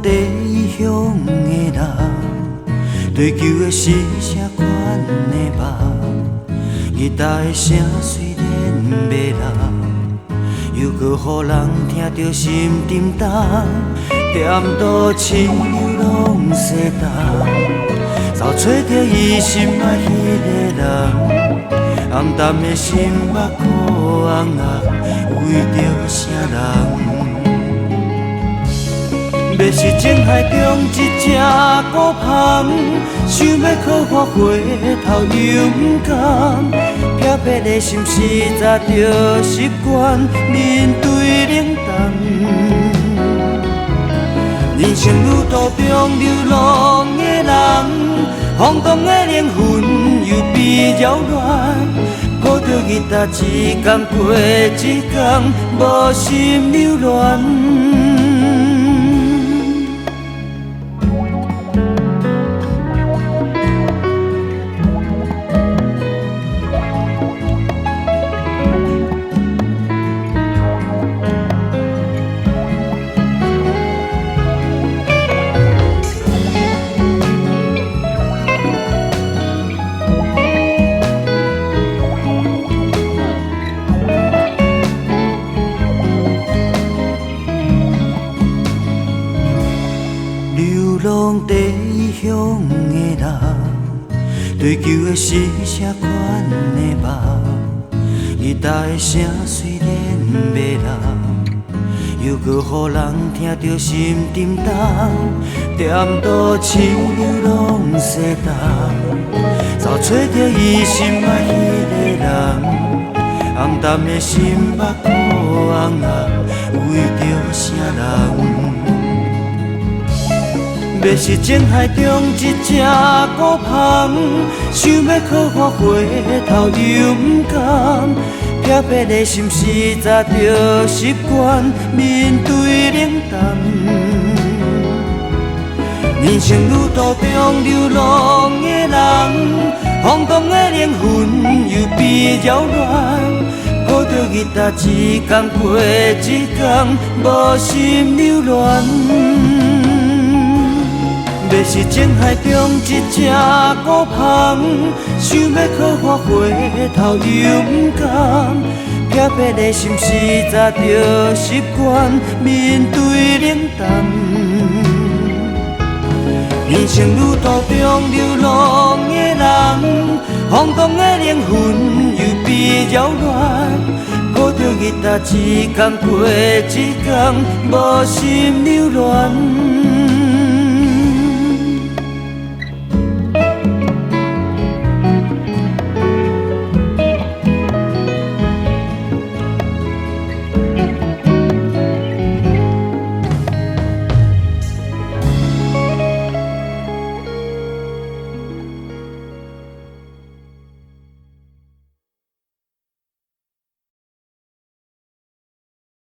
地乡的人，追求的是啥款的梦？期待的声虽然袂落，又搁予人听着心沉重。点都市流浪西东，找找着伊心爱迄个人。暗淡的心目苦红红，为着啥人？要是情海中一只孤芳，想要靠我回头又不甘，撇撇的心实在着习惯面对冷淡。人生路途中流浪的人，晃动的灵魂又被扰乱，抱着吉他一天过一天，无心流乱。流浪地乡的人，追求的是啥款的梦？期待的声虽然袂落，又搁予人听着心沉重。踮都市流浪西东，找找着伊心爱迄个人。暗淡的心目苦红红，为着啥人？要是情海中一只孤芳，想要靠我回头又不甘，撇撇的心实在着习惯面对冷淡。人生路途中流浪的人，晃动的灵魂又被扰乱，抱着吉他一天过一天，无心流乱。要是情海中一只孤芳，想要靠我回头又不甘，撇撇的心实在着习惯面对冷淡。人生路途中流浪的人，晃动的灵魂又被扰乱，抱着吉他一天过一天，无心流乱。